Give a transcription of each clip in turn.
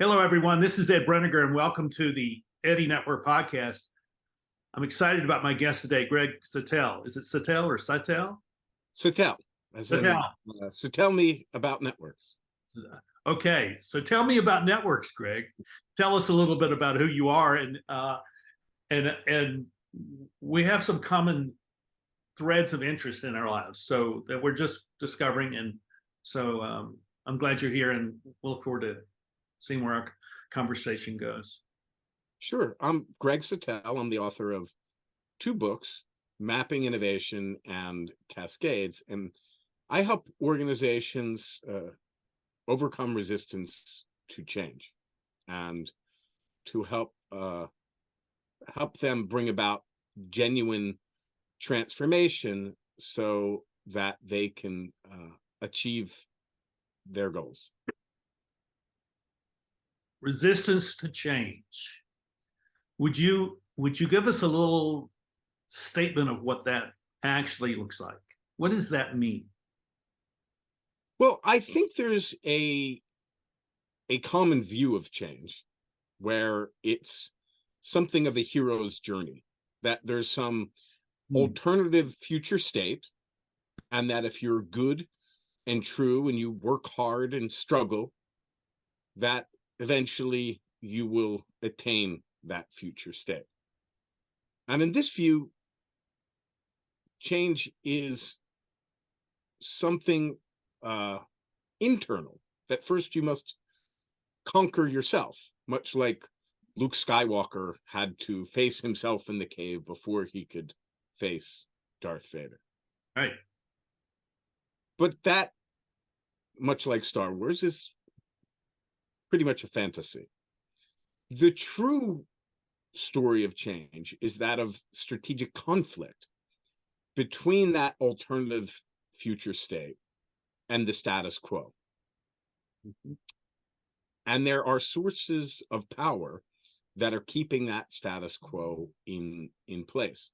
Hello, everyone. This is Ed Brenniger, and welcome to the Eddie Network podcast. I'm excited about my guest today, Greg Satell. Is it Satell or Satell? Satell, as in Satell. so tell me about networks. Okay, so tell me about networks, Greg. Tell us a little bit about who you are, and we have some common threads of interest in our lives, so that we're just discovering. And so I'm glad you're here, and we'll look forward to seeing where our conversation goes. Sure. I'm Greg Satell. I'm the author of two books, Mapping Innovation and Cascades, and I help organizations overcome resistance to change and to help them bring about genuine transformation so that they can achieve their goals. Resistance to change. Would you give us a little statement of what that actually looks like? What does that mean? Well, I think there's a common view of change where it's something of a hero's journey, that there's some alternative future state, and that if you're good and true and you work hard and struggle, that eventually you will attain that future state. And in this view, change is something internal, that first you must conquer yourself, much like Luke Skywalker had to face himself in the cave before he could face Darth Vader. Right. But that, much like Star Wars, is pretty much a fantasy. The true story of change is that of strategic conflict between that alternative future state and the status quo. And there are sources of power that are keeping that status quo in place.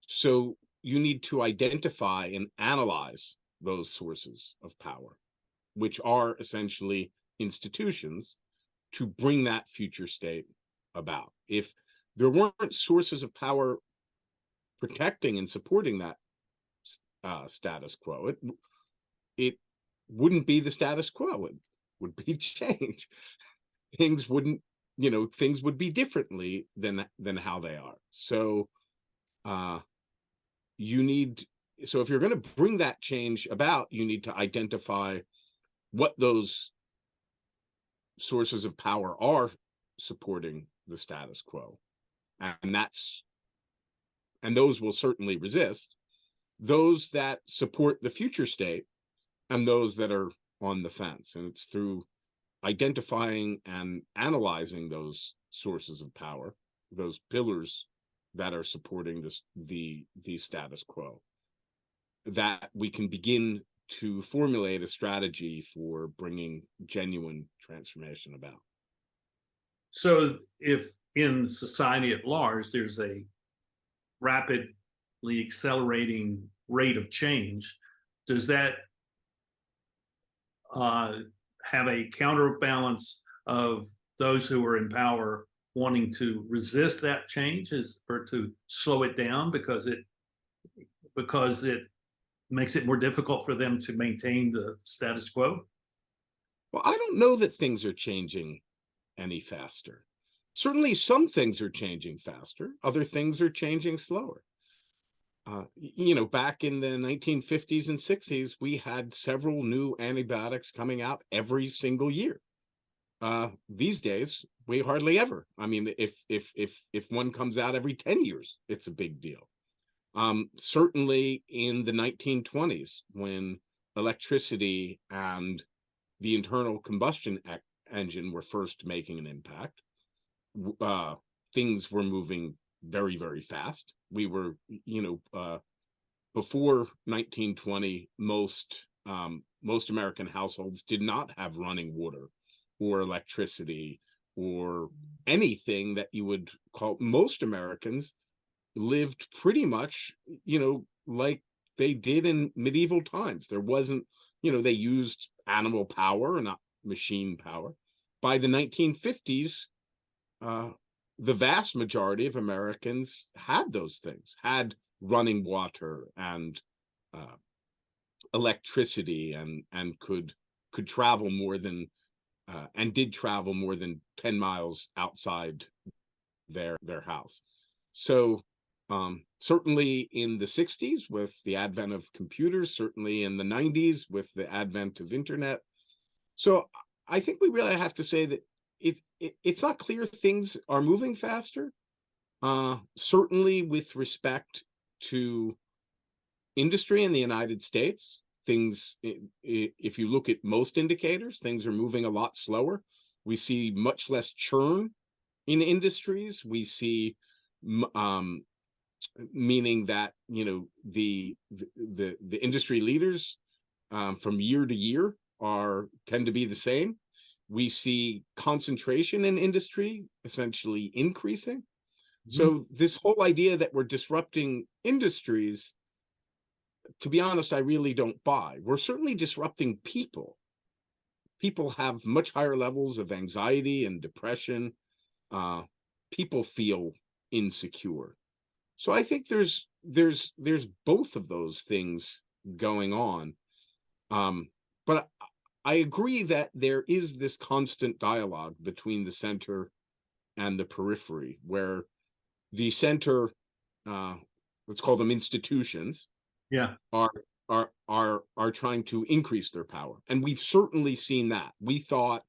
So you need to identify and analyze those sources of power, which are essentially institutions, to bring that future state about. If there weren't sources of power protecting and supporting that status quo, it wouldn't be the status quo. It would be change. Things would be differently than how they are. So so if you're going to bring that change about, you need to identify what those sources of power are supporting the status quo, and those will certainly resist those that support the future state and those that are on the fence. And it's through identifying and analyzing those sources of power, those pillars that are supporting the status quo, that we can begin to formulate a strategy for bringing genuine transformation about. So if in society at large there's a rapidly accelerating rate of change, does that have a counterbalance of those who are in power wanting to resist that change, or to slow it down because it makes it more difficult for them to maintain the status quo? Well, I don't know that things are changing any faster. Certainly some things are changing faster. Other things are changing slower. Back in the 1950s and 60s, we had several new antibiotics coming out every single year. These days, we hardly ever. I mean, if one comes out every 10 years, it's a big deal. Certainly in the 1920s, when electricity and the internal combustion engine were first making an impact, things were moving very, very fast. We were, before 1920, most American households did not have running water or electricity or anything that you would call. Most Americans lived pretty much, like they did in medieval times. There wasn't, they used animal power and not machine power. by the 1950s, the vast majority of Americans had those things, had running water and electricity, and could travel more than and did travel more than 10 miles outside their house. So certainly in the 60s with the advent of computers, certainly in the 90s with the advent of internet. So I think we really have to say that it's not clear things are moving faster. Certainly with respect to industry in the United States, things, if you look at most indicators, things are moving a lot slower. We see much less churn in industries. We see, meaning that, you know, the industry leaders from year to year tend to be the same. We see concentration in industry essentially increasing. So this whole idea that we're disrupting industries, to be honest, I really don't buy. We're certainly disrupting people. People have much higher levels of anxiety and depression. People feel insecure. So I think there's both of those things going on. But I agree that there is this constant dialogue between the center and the periphery, where the center, let's call them institutions, are trying to increase their power. And we've certainly seen that. We thought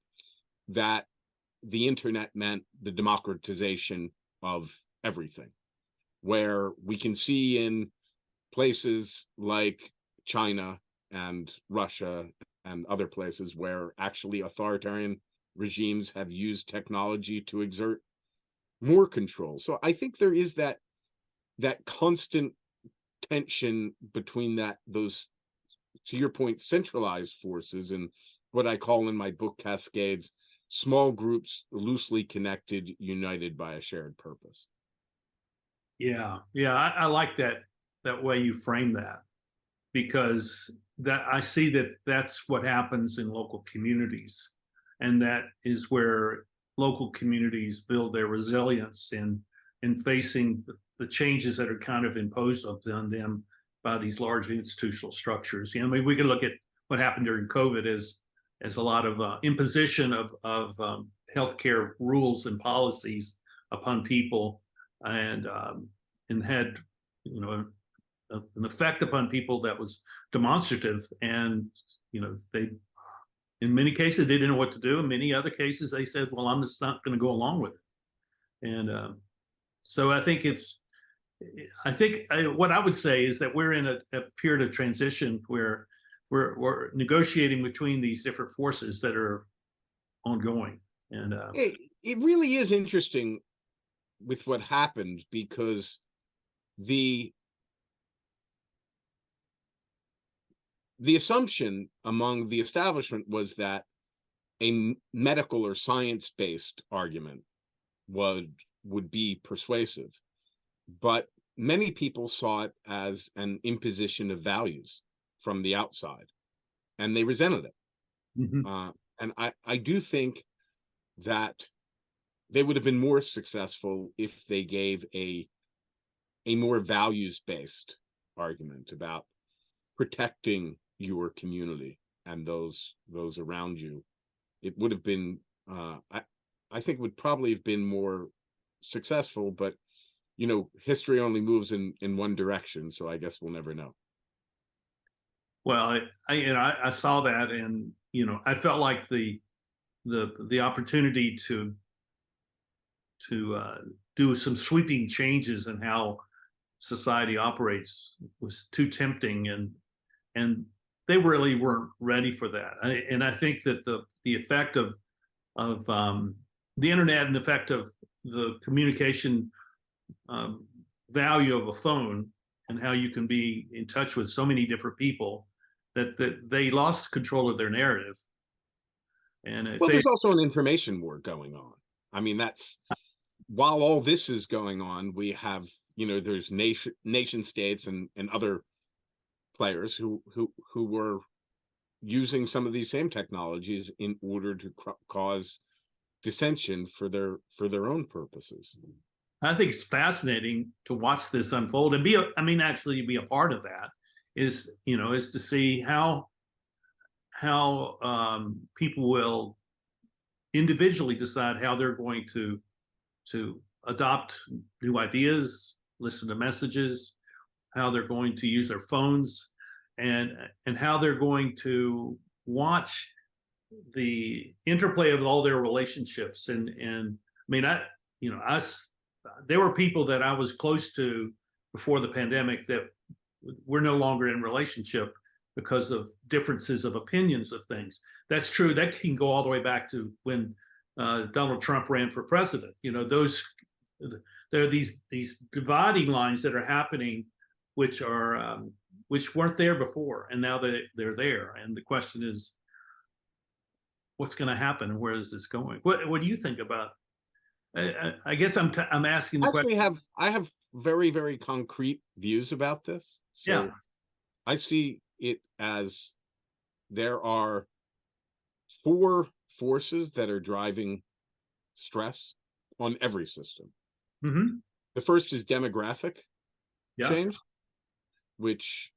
that the internet meant the democratization of everything, where we can see in places like China and Russia and other places where actually authoritarian regimes have used technology to exert more control. So I think there is that constant tension between those, to your point, centralized forces, and what I call in my book Cascades, small groups loosely connected, united by a shared purpose. Yeah, I like that way you frame that, because that I see that's what happens in local communities, and that is where local communities build their resilience in facing the changes that are kind of imposed on them by these large institutional structures. You know, I mean, we can look at what happened during COVID as a lot of imposition of healthcare rules and policies upon people, and had, you know, an effect upon people that was demonstrative. And, you know, they, in many cases, they didn't know what to do. In many other cases, they said, well, I'm just not going to go along with it. And so I think what I would say is that we're in a period of transition where we're negotiating between these different forces that are ongoing. And it really is interesting with what happened, because the assumption among the establishment was that a medical or science-based argument would be persuasive, but many people saw it as an imposition of values from the outside, and they resented it. And I do think that they would have been more successful if they gave a more values-based argument about protecting your community and those around you. It would have been, I think, would probably have been more successful. But, you know, history only moves in one direction, so I guess we'll never know. Well, I saw that, and, you know, I felt like the opportunity to do some sweeping changes in how society operates was too tempting, and they really weren't ready for that. And I think that the effect of the internet and the effect of the communication value of a phone, and how you can be in touch with so many different people, that they lost control of their narrative. And there's also an information war going on. I mean, that's, while all this is going on, we have, you know, there's nation states and other players who were using some of these same technologies in order to cause dissension for their own purposes. I think it's fascinating to watch this unfold and actually be a part of that is to see how people will individually decide how they're going to adopt new ideas, listen to messages, how they're going to use their phones, and how they're going to watch the interplay of all their relationships. And I mean, there were people that I was close to before the pandemic that we're no longer in relationship because of differences of opinions of things. That's true. That can go all the way back to when Donald Trump ran for president. There are these dividing lines that are happening, which weren't there before, and now they're there. And the question is, what's going to happen, and where is this going? What do you think about? I guess I'm asking the question. I have very, very concrete views about this. So Yeah. I see it as there are 4 forces that are driving stress on every system. Mm-hmm. The first is demographic Yeah. change, which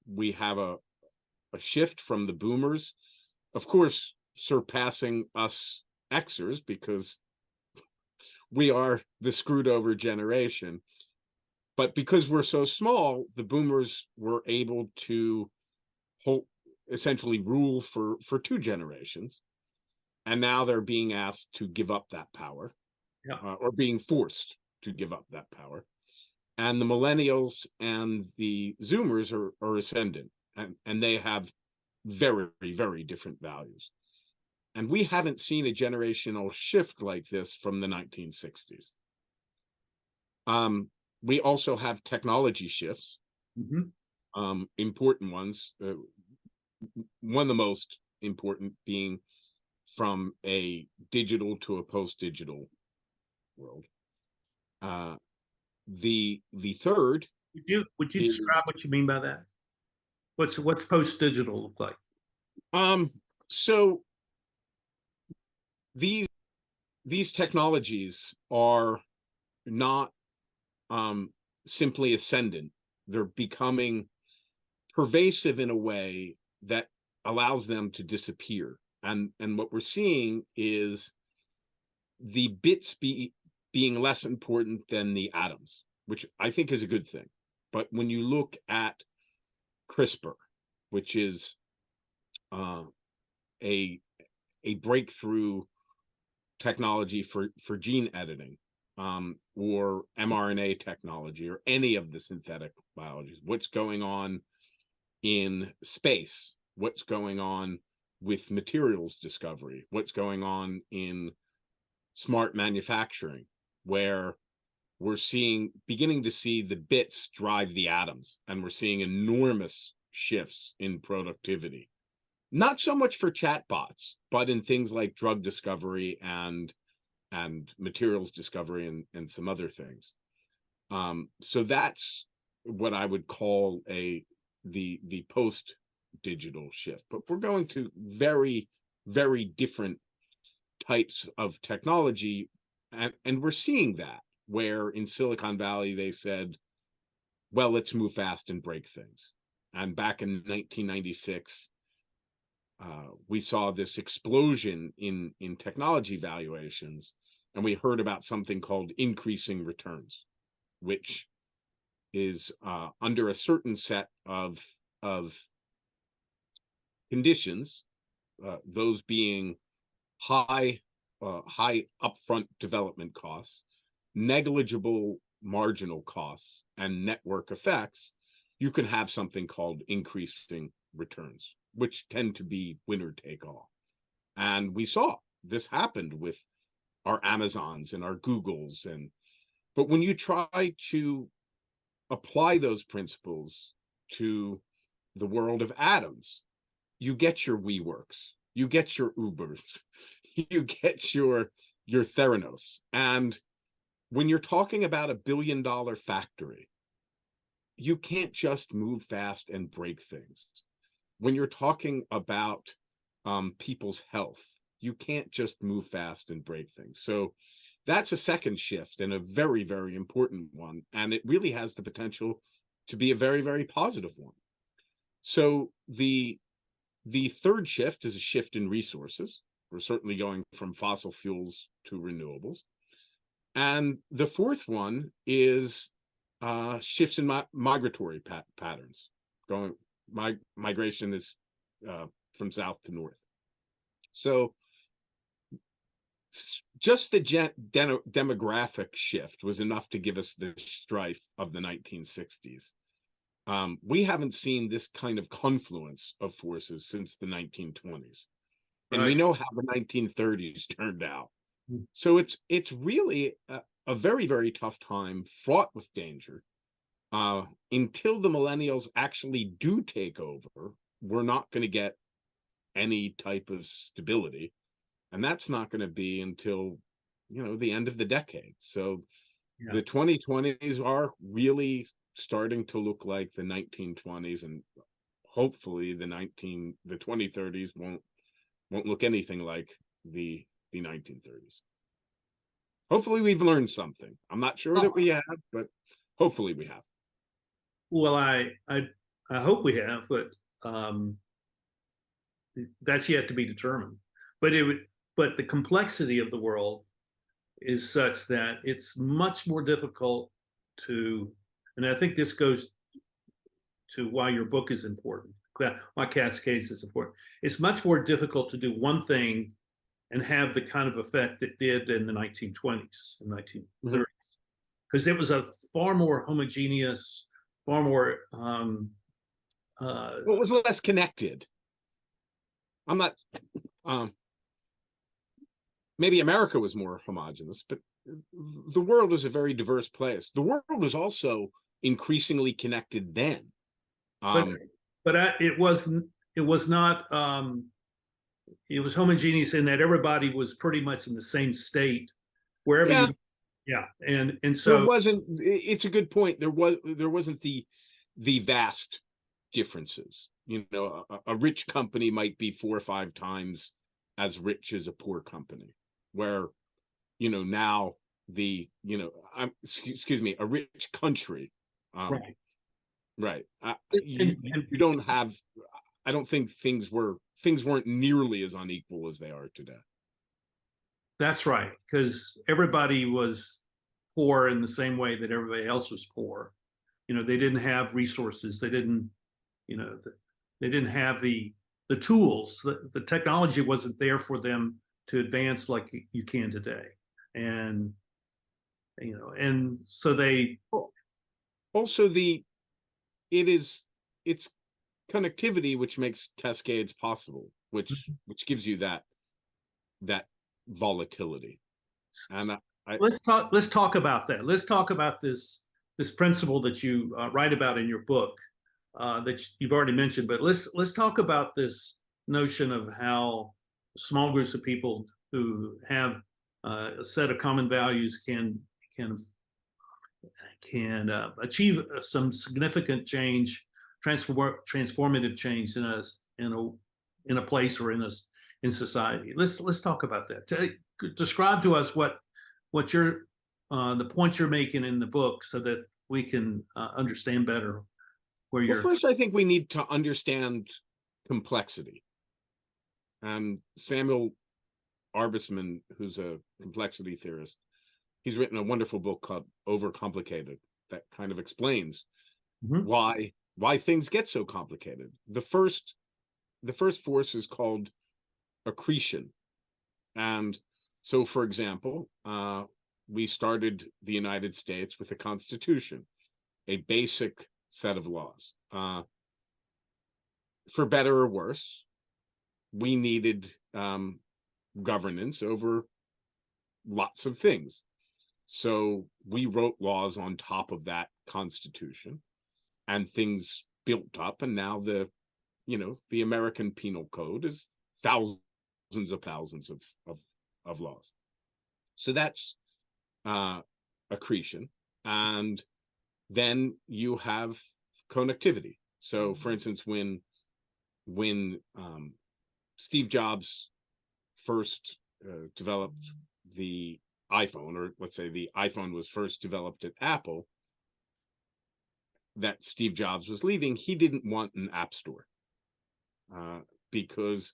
we have a shift from the boomers, of course, surpassing us Xers because we are the screwed over generation. But because we're so small, the boomers were able to essentially rule for 2 generations. And now they're being asked to give up that power, or being forced to give up that power. And the millennials and the Zoomers are ascendant, and they have very, very different values. And we haven't seen a generational shift like this from the 1960s. We also have technology shifts, important ones. One of the most important being from a digital to a post-digital world. The third. Would you describe what you mean by that? What's post-digital look like? So these technologies are not simply ascendant. They're becoming pervasive in a way that allows them to disappear. And what we're seeing is the bits being less important than the atoms, which I think is a good thing. But when you look at CRISPR, which is a breakthrough technology for gene editing, or mRNA technology, or any of the synthetic biologies, what's going on in space, what's going on with materials discovery, what's going on in smart manufacturing, where we're beginning to see the bits drive the atoms, and we're seeing enormous shifts in productivity. Not so much for chatbots, but in things like drug discovery and materials discovery and some other things. So that's what I would call the post-digital shift. But we're going to very, very different types of technology, and we're seeing that, where in Silicon Valley they said, well, let's move fast and break things. And back in 1996, we saw this explosion in technology valuations, and we heard about something called increasing returns, which is under a certain set of conditions, those being high upfront development costs, negligible marginal costs, and network effects. You can have something called increasing returns, which tend to be winner take all. And we saw this happened with our Amazons and our Googles. But when you try to apply those principles to the world of atoms, you get your WeWorks, you get your Ubers, you get your Theranos. And when you're talking about $1 billion factory, you can't just move fast and break things. When you're talking about people's health, you can't just move fast and break things. So that's a second shift, and a very, very important one. And it really has the potential to be a very, very positive one. So the third shift is a shift in resources. We're certainly going from fossil fuels to renewables. And the fourth one is shifts in migratory patterns. Migration is from south to north. So just the demographic shift was enough to give us the strife of the 1960s. We haven't seen this kind of confluence of forces since the 1920s. And we know how the 1930s turned out. So it's really a very, very tough time, fraught with danger. Until the millennials actually do take over, we're not going to get any type of stability. And that's not going to be until, the end of the decade. So the 2020s are really starting to look like the 1920s, and hopefully the 2030s won't look anything like the 1930s. Hopefully we've learned something. I'm not sure that we have, but hopefully we have. Well, I hope we have, but that's yet to be determined. But the complexity of the world is such that it's much more difficult to, and I think this goes to why your book is important, why Cascades is important. It's much more difficult to do one thing and have the kind of effect it did in the 1920s and 1930s, because it was a far more homogeneous, far more it was less connected. I'm not maybe America was more homogenous, but the world was a very diverse place. The world was also increasingly connected then. It was not it was homogeneous in that everybody was pretty much in the same state wherever and so there wasn't, it's a good point, there wasn't the vast differences. A rich company might be 4 or 5 times as rich as a poor company, where now excuse me, a rich country, right, you don't have, I don't think things weren't nearly as unequal as they are today. That's right, because everybody was poor in the same way that everybody else was poor. They didn't have resources. They didn't, they didn't have the tools. The technology wasn't there for them to advance like you can today. And and so they also it's connectivity which makes Cascades possible, which gives you that volatility. And let's talk about that. Let's talk about this principle that you write about in your book, that you've already mentioned. But let's talk about this notion of how small groups of people who have a set of common values can achieve some significant change, transformative change in a place or in society. Let's talk about that. Describe to us what your the points you're making in the book, so that we can understand better where you're. Well, first, I think we need to understand complexity. And Samuel Arbesman, who's a complexity theorist, he's written a wonderful book called Overcomplicated that kind of explains why things get so complicated. The first force is called accretion. And so, for example, we started the United States with a constitution, a basic set of laws. For better or worse, we needed governance over lots of things. So we wrote laws on top of that constitution, and things built up. And now the American Penal Code is thousands of thousands of laws. So that's accretion. And then you have connectivity. So, for instance, when Steve Jobs first developed the iPhone, or let's say the iPhone was first developed at Apple, that Steve Jobs was leaving, he didn't want an app store because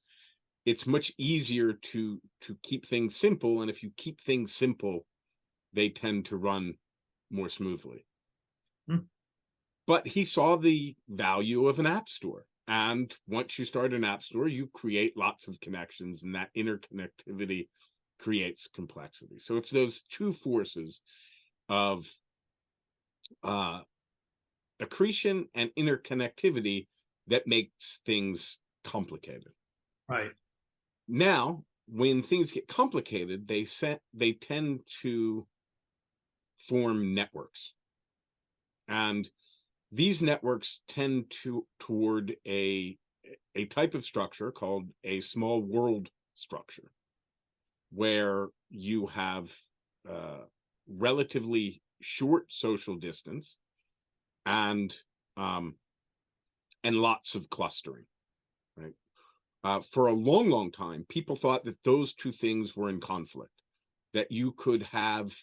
it's much easier to keep things simple, and if you keep things simple, they tend to run more smoothly. But he saw the value of an app store, and once you start an app store, you create lots of connections, and that interconnectivity creates complexity. So it's those two forces of accretion and interconnectivity that makes things complicated. Right. Now, when things get complicated, they tend to form networks, and these networks tend toward a type of structure called a small world structure, where you have relatively short social distance and lots of clustering, right? For a long time, people thought that those two things were in conflict, that you could have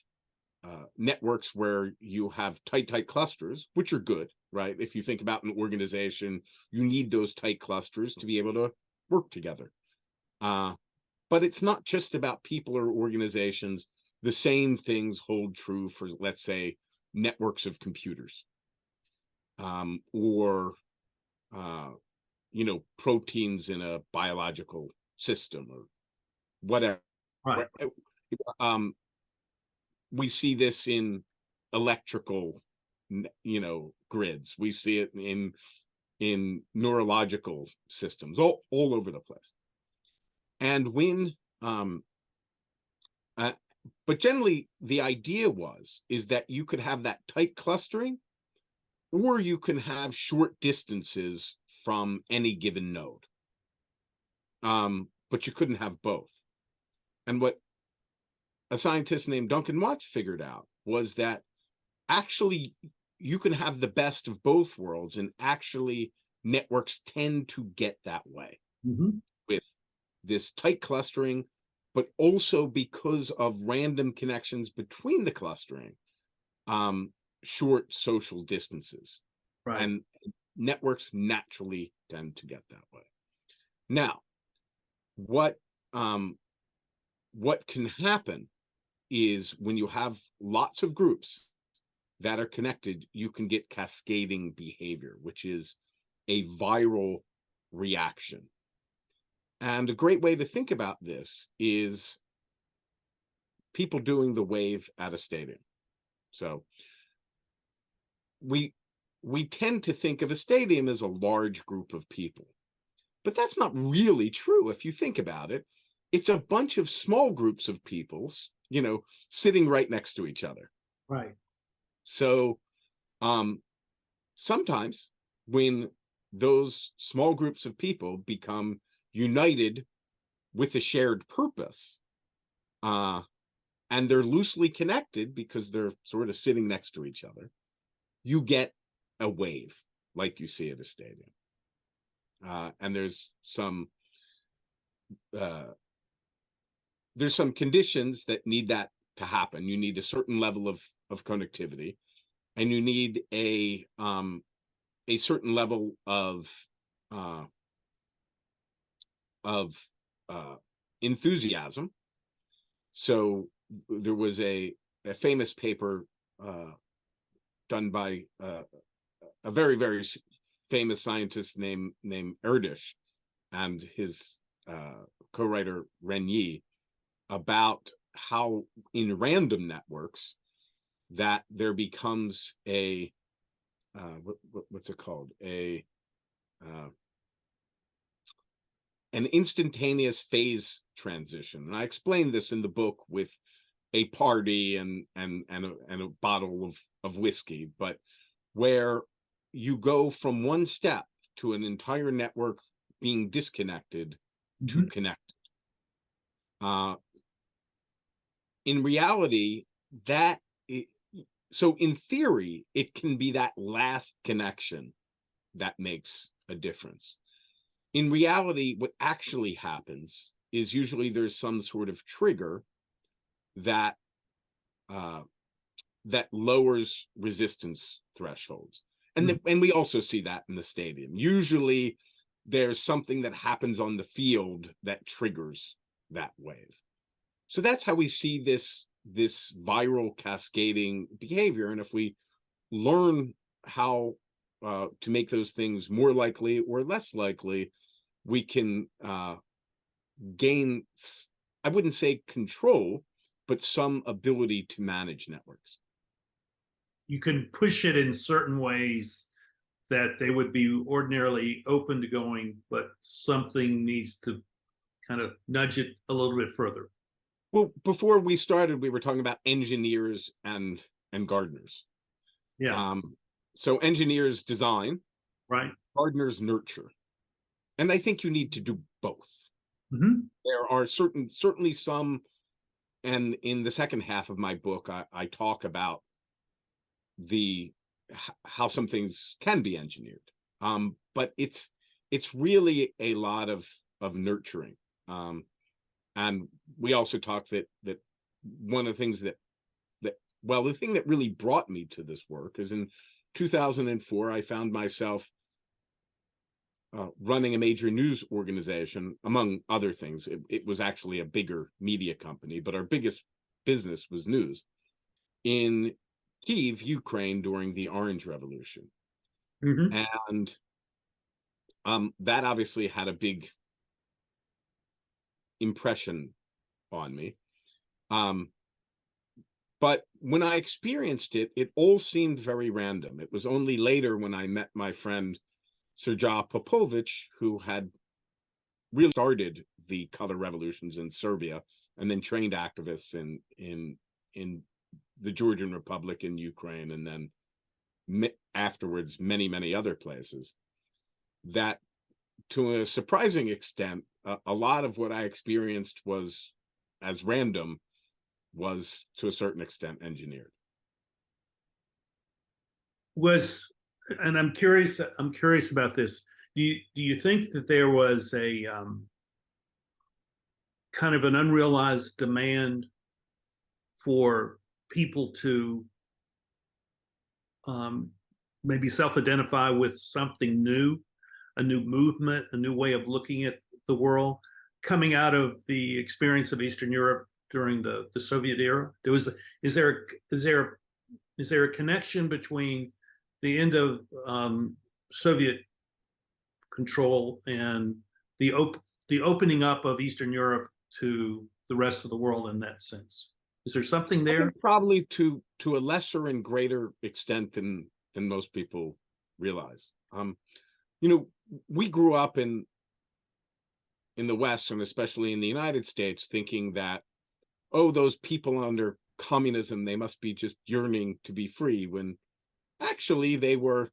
networks where you have tight clusters, which are good, right? If you think about an organization, you need those tight clusters to be able to work together. But it's not just about people or organizations. The same things hold true for, let's say, networks of computers, or proteins in a biological system, or whatever. Right. We see this in electrical, grids. We see it in neurological systems, all over the place. And when, but generally the idea is that you could have that tight clustering, or you can have short distances from any given node. But you couldn't have both. And what a scientist named Duncan Watts figured out was that actually you can have the best of both worlds, and actually networks tend to get that way with this tight clustering, but also because of random connections between the clustering, short social distances. Right. And networks naturally tend to get that way. Now, what can happen is when you have lots of groups that are connected, you can get cascading behavior, which is a viral reaction. And a great way to think about this is people doing the wave at a stadium. So we tend to think of a stadium as a large group of people, but that's not really true. If you think about it, it's a bunch of small groups of people, sitting right next to each other. Right. So sometimes when those small groups of people become united with a shared purpose, and they're loosely connected because they're sort of sitting next to each other, you get a wave like you see at a stadium. And there's some conditions that need that to happen. You need a certain level of connectivity, and you need a certain level of enthusiasm. So there was a famous paper done by a very, very famous scientist named Erdős and his co-writer Renyi, about how in random networks that there becomes a what's it called, an instantaneous phase transition. And I explained this in the book with a party and a bottle of whiskey, but where you go from one step to an entire network being disconnected to connected. In reality, so in theory, it can be that last connection that makes a difference. In reality, what actually happens usually there's some sort of trigger that that lowers resistance thresholds. And we also see that in the stadium. Usually there's something that happens on the field that triggers that wave. So that's how we see this viral cascading behavior. And if we learn how to make those things more likely or less likely, we can gain, I wouldn't say control, but some ability to manage networks. You can push it in certain ways that they would be ordinarily open to going, but something needs to kind of nudge it a little bit further. Well, before we started, we were talking about engineers and gardeners. Yeah. So engineers design, Right. gardeners nurture. And I think you need to do both. Mm-hmm. There are certainly some, and in the second half of my book, I talk about how some things can be engineered. But it's really a lot of nurturing. And we also talked that one of the things that well, the thing that really brought me to this work is in 2004, I found myself running a major news organization, among other things. It was actually a bigger media company, but our biggest business was news in Kyiv, Ukraine, during the Orange Revolution. Mm-hmm. And that obviously had a big impression on me. But when I experienced it, it all seemed very random. It was only later when I met my friend Sergej Popovich, who had really started the color revolutions in Serbia and then trained activists in the Georgian Republic, in Ukraine, and then afterwards many other places, that to a surprising extent, a lot of what I experienced was as random was to a certain extent engineered. And I'm curious about this. Do you think that there was a kind of an unrealized demand for people to maybe self-identify with something new, a new movement, a new way of looking at the world, coming out of the experience of Eastern Europe during the Soviet era? Is there a connection between the end of Soviet control and the opening up of Eastern Europe to the rest of the world in that sense? Is there something there? Probably to a lesser and greater extent than most people realize. We grew up in the West, and especially in the United States, thinking that, oh, those people under communism, they must be just yearning to be free, when actually they were,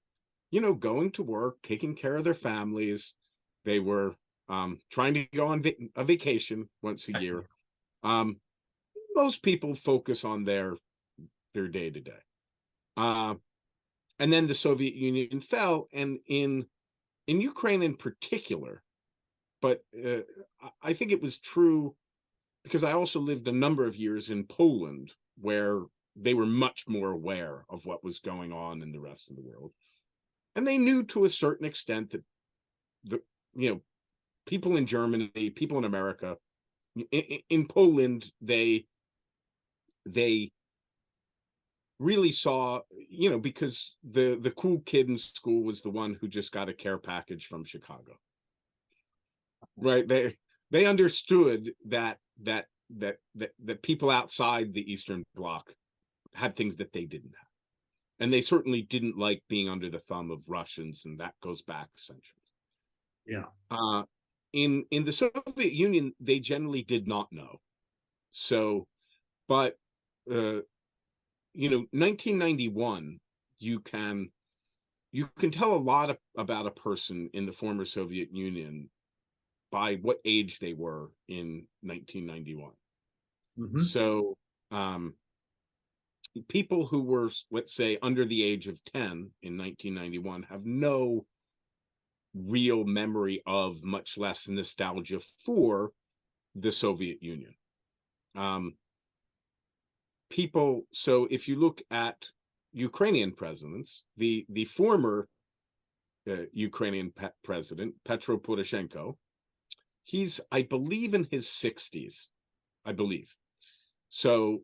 going to work, taking care of their families. They were trying to go on a vacation once a year. Most people focus on their day to day. And then the Soviet Union fell, and in Ukraine in particular, but I think it was true because I also lived a number of years in Poland, where they were much more aware of what was going on in the rest of the world. And they knew to a certain extent that people in Germany, people in America, in Poland, they really saw, because the cool kid in school was the one who just got a care package from Chicago. Right? They understood that people outside the Eastern Bloc had things that they didn't have. And they certainly didn't like being under the thumb of Russians, and that goes back centuries. Yeah. In the Soviet Union, they generally did not know. So, but 1991, you can tell a lot about a person in the former Soviet Union by what age they were in 1991. Mm-hmm. So people who were, let's say, under the age of 10 in 1991 have no real memory of, much less nostalgia for, the Soviet Union. So if you look at Ukrainian presidents, the former Ukrainian president, Petro Poroshenko, he's, I believe, in his 60s, I believe. So,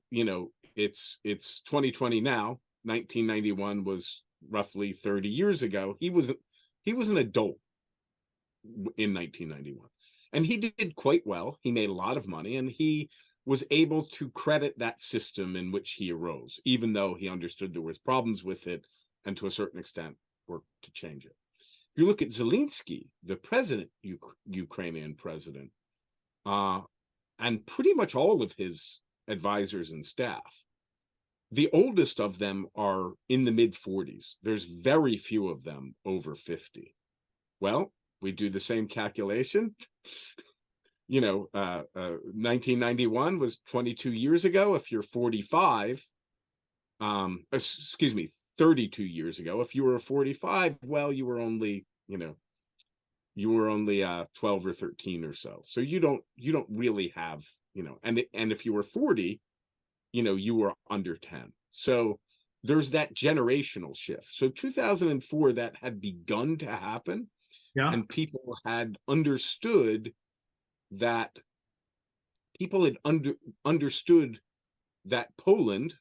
it's 2020 now. 1991 was roughly 30 years ago. He was an adult in 1991, and he did quite well. He made a lot of money, and he was able to credit that system in which he arose, even though he understood there was problems with it, and to a certain extent worked to change it. You look at Zelensky, the Ukrainian president, and pretty much all of his advisors and staff. The oldest of them are in the mid-40s. There's very few of them over 50. Well, we do the same calculation. 1991 was 22 years ago. If you're 45, 32 years ago. If you were 45, well, you were only 12 or 13 or so. So you don't really have, and if you were 40, you were under 10. So there's that generational shift. So 2004, that had begun to happen. Yeah. And people had understood that understood that Poland,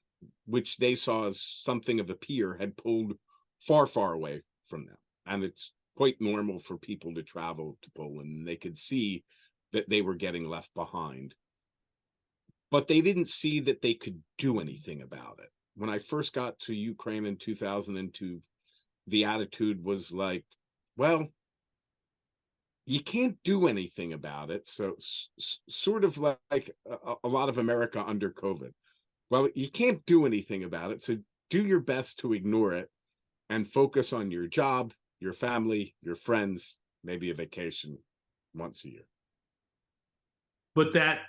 which they saw as something of a peer, had pulled far, far away from them. And it's quite normal for people to travel to Poland, and they could see that they were getting left behind. But they didn't see that they could do anything about it. When I first got to Ukraine in 2002, the attitude was like, well, you can't do anything about it. So sort of like a lot of America under COVID. Well, you can't do anything about it. So do your best to ignore it and focus on your job, your family, your friends, maybe a vacation once a year. But that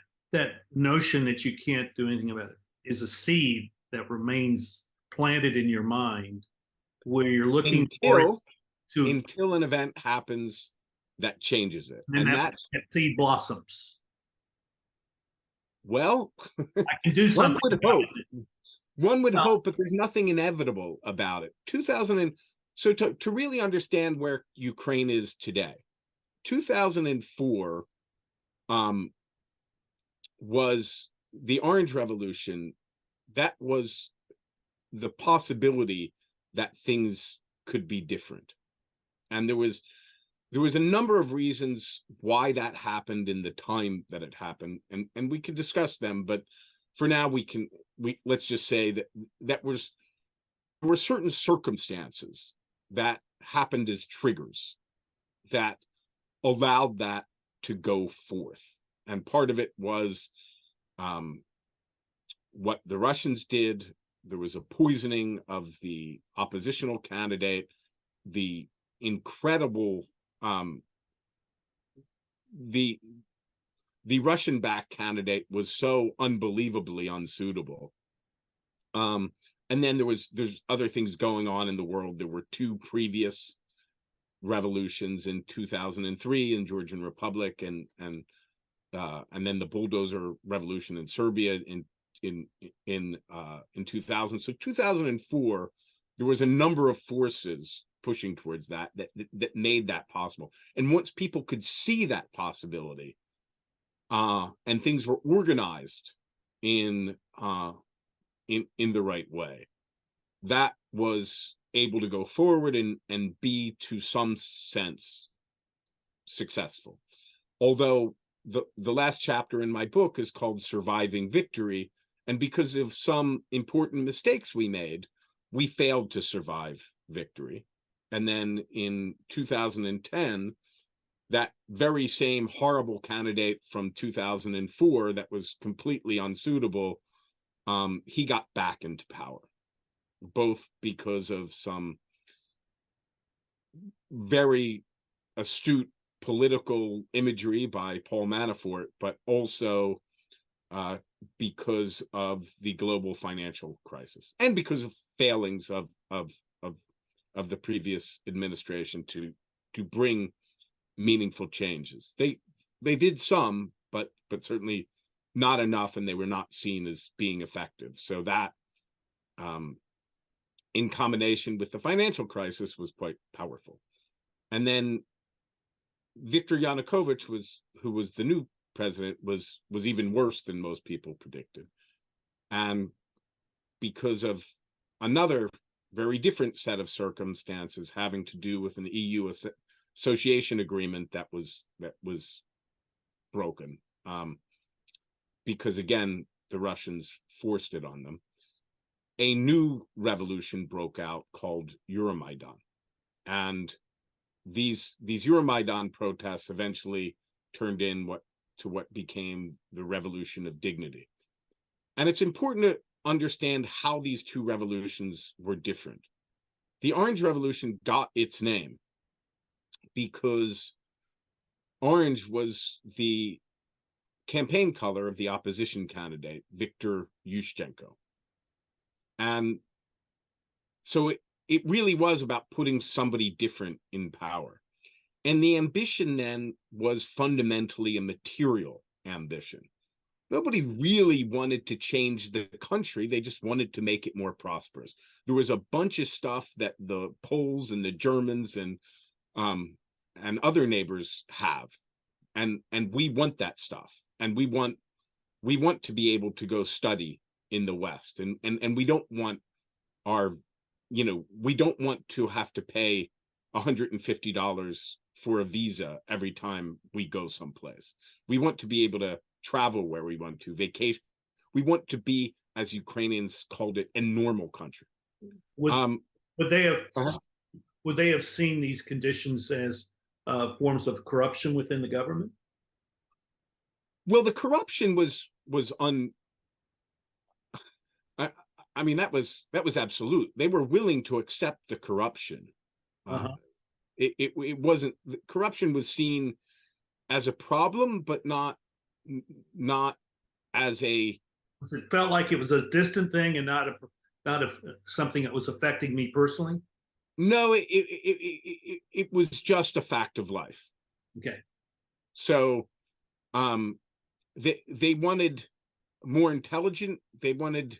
notion that you can't do anything about it is a seed that remains planted in your mind, where you're looking until an event happens that changes it. And that seed blossoms. Well, I can do something. One would hope, but there's nothing inevitable about it. So to really understand where Ukraine is today, 2004 was the Orange Revolution. That was the possibility that things could be different. And there was a number of reasons why that happened in the time that it happened, and we could discuss them, but for now let's just say that there were certain circumstances that happened as triggers that allowed that to go forth. And part of it was what the Russians did. There was a poisoning of the oppositional candidate, the incredible the Russian-backed candidate was so unbelievably unsuitable. And then there's other things going on in the world. There were two previous revolutions in 2003 in Georgian Republic, and then the bulldozer revolution in Serbia in 2000. So 2004, there was a number of forces pushing towards that made that possible. And once people could see that possibility, and things were organized in the right way, that was able to go forward and be, to some sense, successful. Although the last chapter in my book is called Surviving Victory, and because of some important mistakes we made, we failed to survive victory. And then in 2010, that very same horrible candidate from 2004 that was completely unsuitable, he got back into power, both because of some very astute political imagery by Paul Manafort, but also because of the global financial crisis and because of failings of the previous administration to bring meaningful changes. They did some, but certainly not enough, and they were not seen as being effective. So that, in combination with the financial crisis, was quite powerful. And then Viktor Yanukovych, who was the new president, was even worse than most people predicted. And because of another very different set of circumstances having to do with an EU association agreement that was broken, because again, the Russians forced it on them. A new revolution broke out called Euromaidan. And these Euromaidan protests eventually turned in what became the Revolution of Dignity. And it's important to understand how these two revolutions were different. The Orange Revolution got its name because orange was the campaign color of the opposition candidate, Viktor Yushchenko. And so it really was about putting somebody different in power. And the ambition then was fundamentally a material ambition. Nobody really wanted to change the country. They just wanted to make it more prosperous. There was a bunch of stuff that the Poles and the Germans and other neighbors have. And we want that stuff. And we want to be able to go study in the West. And we don't want we don't want to have to pay $150 for a visa every time we go someplace. We want to be able to travel where we want to, vacation. We want to be, as Ukrainians called it, a normal country. Would they have seen these conditions as forms of corruption within the government? Well, the corruption was I mean, that was absolute. They were willing to accept the corruption. It wasn't, corruption was seen as a problem, but not as a. It felt like it was a distant thing and not something that was affecting me personally. No, it was just a fact of life. Okay. So, they wanted more intelligent. They wanted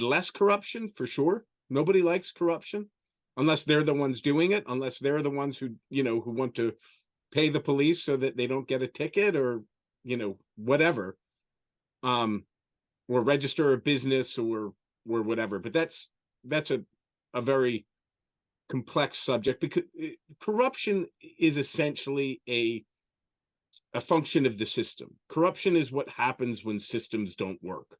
less corruption, for sure. Nobody likes corruption unless they're the ones doing it, unless they're the ones who want to pay the police so that they don't get a ticket, or whatever, or register a business, or whatever. But that's a very complex subject, because corruption is essentially a function of the system. Corruption is what happens when systems don't work.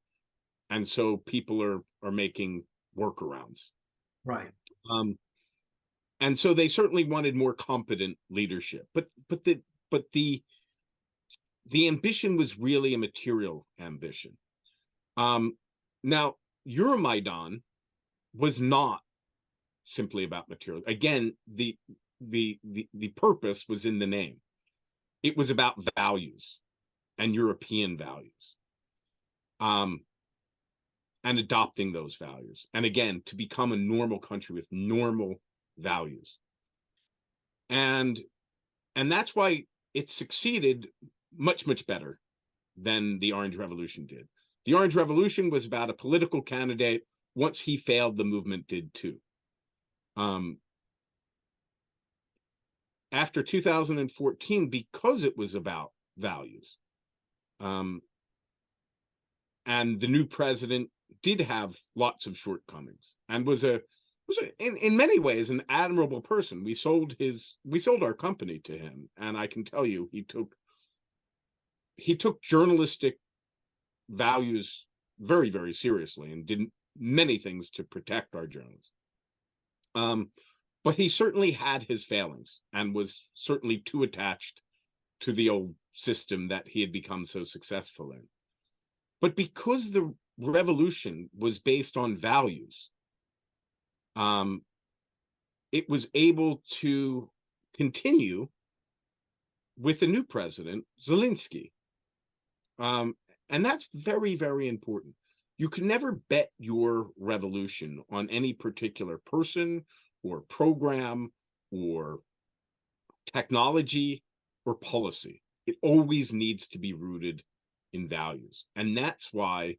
And so people are making workarounds. Right. And so they certainly wanted more competent leadership, but the ambition was really a material ambition. Now, Euromaidan was not simply about material. Again, the purpose was in the name. It was about values and European values. And adopting those values. And again, to become a normal country with normal values. And that's why it succeeded much, much better than the Orange Revolution did. The Orange Revolution was about a political candidate. Once he failed, the movement did too. After 2014, because it was about values, and the new president did have lots of shortcomings, and was in many ways an admirable person. We sold our company to him, and I can tell you he took journalistic values very, very seriously and did many things to protect our journalists. But he certainly had his failings and was certainly too attached to the old system that he had become so successful in. But because the revolution was based on values, it was able to continue with the new president, Zelensky. And that's very, very important. You can never bet your revolution on any particular person or program or technology or policy. It always needs to be rooted in values. And that's why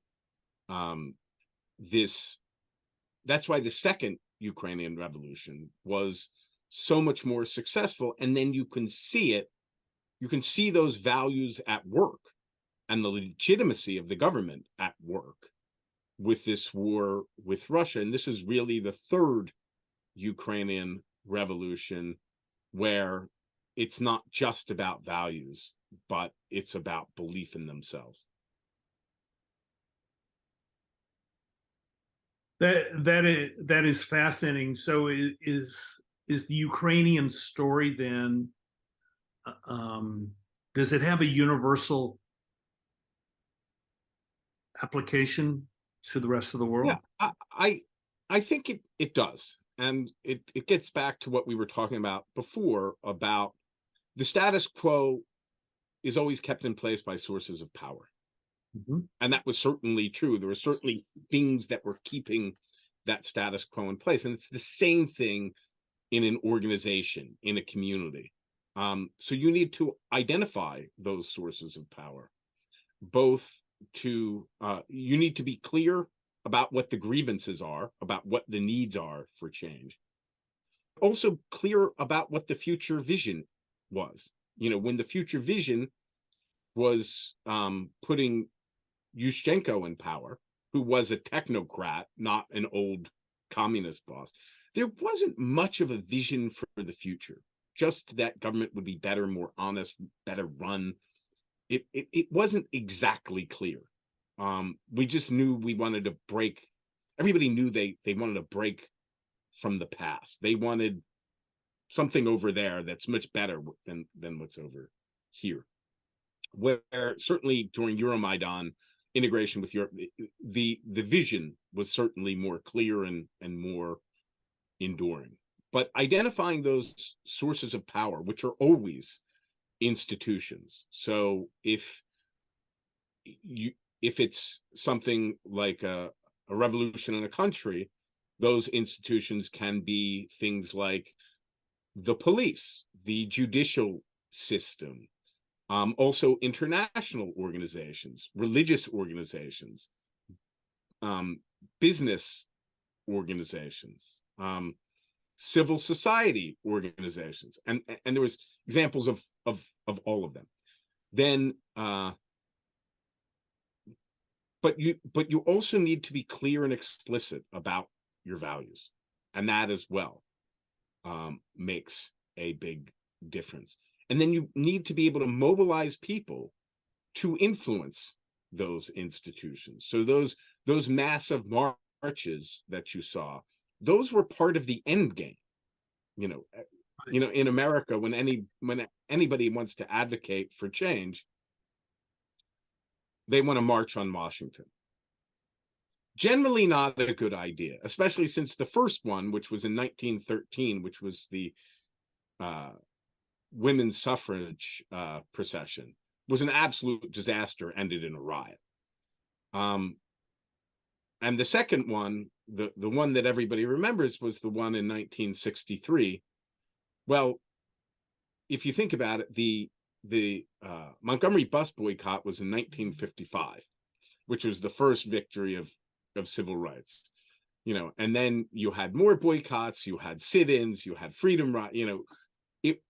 that's why the second Ukrainian revolution was so much more successful. And then you can see those values at work and the legitimacy of the government at work with this war with Russia. And this is really the third Ukrainian revolution where it's not just about values, but it's about belief in themselves. That is fascinating. So is the Ukrainian story then, does it have a universal application to the rest of the world? Yeah, I think it does. And it gets back to what we were talking about before, about the status quo is always kept in place by sources of power. Mm-hmm. And that was certainly true. There were certainly things that were keeping that status quo in place. And it's the same thing in an organization, in a community. So you need to identify those sources of power, both to, you need to be clear about what the grievances are, about what the needs are for change. Also clear about what the future vision was. You know, when the future vision was putting Yushchenko in power, who was a technocrat, not an old communist boss, there wasn't much of a vision for the future. Just that government would be better, more honest, better run. It wasn't exactly clear. We just knew we wanted to break. Everybody knew they wanted to break from the past. They wanted something over there that's much better than what's over here. Where certainly during Euromaidan, integration with Europe, the vision was certainly more clear and more enduring. But identifying those sources of power, which are always institutions. So if it's something like a revolution in a country, those institutions can be things like the police, the judicial system, also international organizations, religious organizations, business organizations, civil society organizations, and there was examples of all of them. Then, but you also need to be clear and explicit about your values, and that as well makes a big difference. And then you need to be able to mobilize people to influence those institutions. So those massive marches that you saw, those were part of the end game. You know, in America, when anybody wants to advocate for change, they want to march on Washington. Generally not a good idea, especially since the first one, which was in 1913, which was the women's suffrage procession, was an absolute disaster, ended in a riot. And the second one, the one that everybody remembers, was the one in 1963. Well, if you think about it, the Montgomery bus boycott was in 1955, which was the first victory of civil rights. You know, and then you had more boycotts, you had sit-ins, you had freedom rights. You know,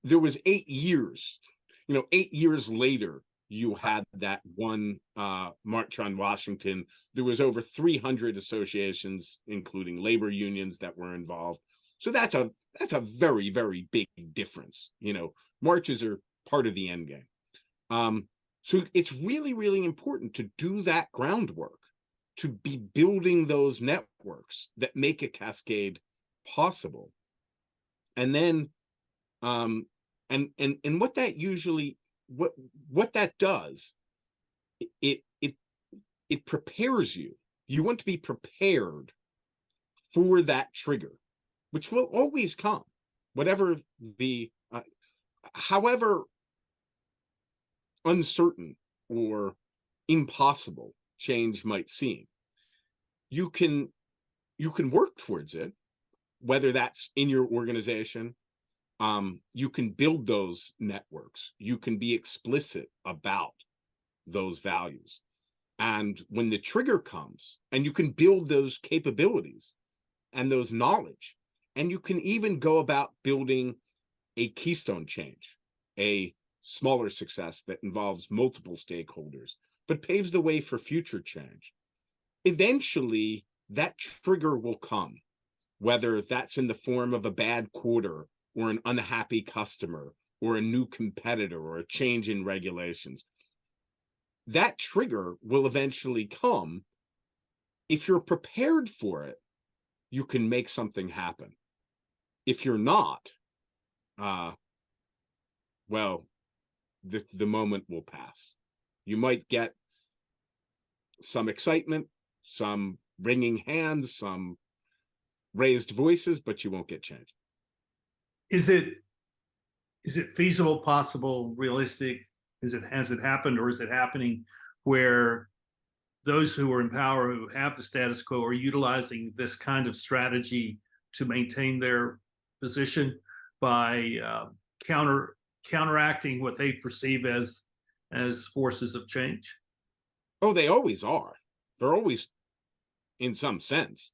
there was 8 years. You know, 8 years later, you had that one March on Washington. There was over 300 associations, including labor unions, that were involved. So that's a very, very big difference. You know, marches are part of the end game. So it's really, really important to do that groundwork, to be building those networks that make a cascade possible. And then, and what that usually, what that does, it prepares you. You want to be prepared for that trigger, which will always come, whatever the, however uncertain or impossible change might seem. You can work towards it, whether that's in your organization, you can build those networks. You can be explicit about those values. And when the trigger comes, and you can build those capabilities and those knowledge, and you can even go about building a keystone change, a smaller success that involves multiple stakeholders, but paves the way for future change. Eventually, that trigger will come, whether that's in the form of a bad quarter or an unhappy customer or a new competitor or a change in regulations. That trigger will eventually come. If you're prepared for it, you can make something happen. If you're not, well, the moment will pass. You might get some excitement, some wringing hands, some raised voices, but you won't get change. Is it feasible, possible, realistic? Has it happened, or is it happening where those who are in power, who have the status quo, are utilizing this kind of strategy to maintain their position by counteracting what they perceive as forces of change? Oh, they always are. They're always, in some sense.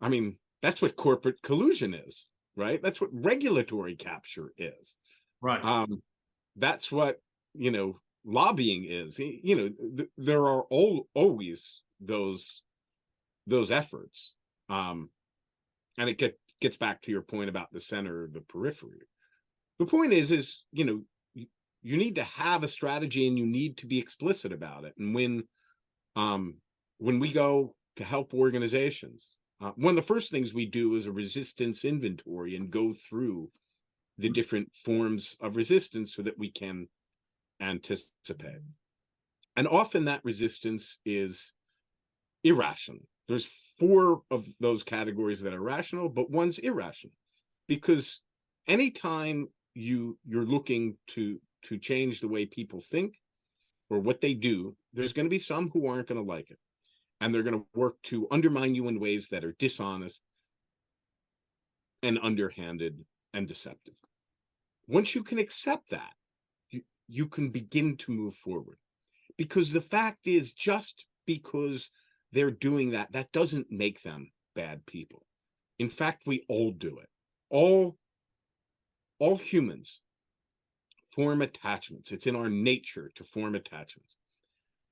I mean, that's what corporate collusion is, right? That's what regulatory capture is. Right. That's what, lobbying is. There are always those efforts. And it gets back to your point about the center, the periphery. The point is, you need to have a strategy, and you need to be explicit about it. And when we go to help organizations, one of the first things we do is a resistance inventory and go through the different forms of resistance so that we can anticipate. And often that resistance is irrational. There's 4 of those categories that are rational, but one's irrational, because anytime you're looking to change the way people think or what they do, there's going to be some who aren't going to like it, and they're going to work to undermine you in ways that are dishonest and underhanded and deceptive. Once you can accept that, you can begin to move forward, because the fact is, just because they're doing that, that doesn't make them bad people. In fact, we all do it. All humans form attachments. It's in our nature to form attachments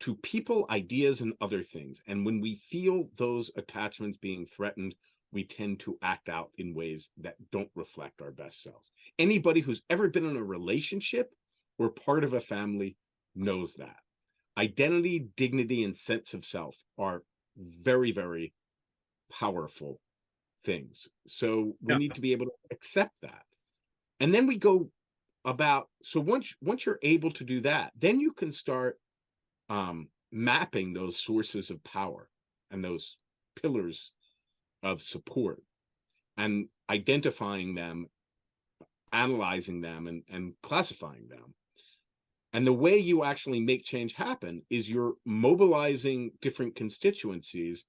to people, ideas, and other things. And when we feel those attachments being threatened, we tend to act out in ways that don't reflect our best selves. Anybody who's ever been in a relationship or part of a family knows that. Identity, dignity, and sense of self are very, very powerful things. So we need to be able to accept that. And then we go about, so once you're able to do that, then you can start mapping those sources of power and those pillars of support, and identifying them, analyzing them, and classifying them. And the way you actually make change happen is you're mobilizing different constituencies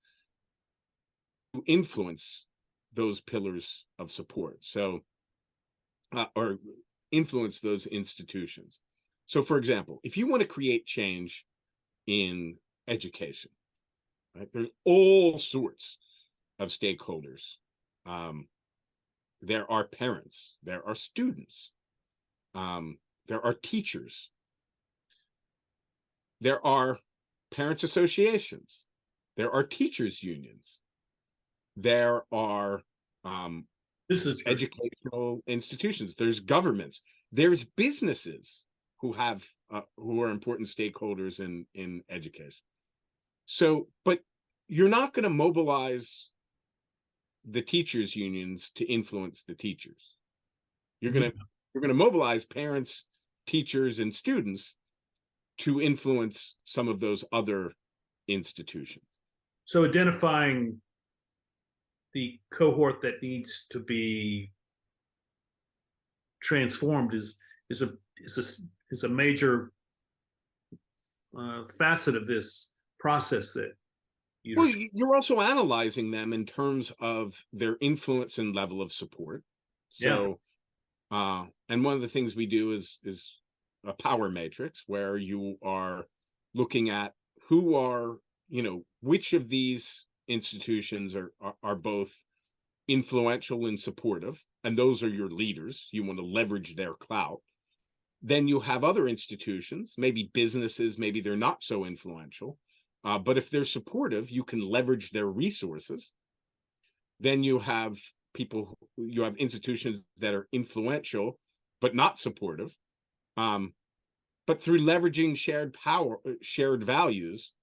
to influence those pillars of support. So, or influence those institutions. So, for example, if you want to create change in education, right, there's all sorts of stakeholders. There are parents, there are students, there are teachers, there are parents associations, there are teachers unions, there are educational institutions, there's governments, there's businesses who are important stakeholders in education. So, but you're not going to mobilize the teachers unions to influence the teachers. You're going to mobilize parents, teachers, and students to influence some of those other institutions. So identifying the cohort that needs to be transformed is a major facet of this process that well, you're also analyzing them in terms of their influence and level of support. So And one of the things we do is a power matrix, where you are looking at who are, which of these institutions are both influential and supportive, and those are your leaders. You want to leverage their clout. Then you have other institutions, maybe businesses, maybe they're not so influential, but if they're supportive, you can leverage their resources. Then you have institutions that are influential but not supportive. But through leveraging shared power, shared values,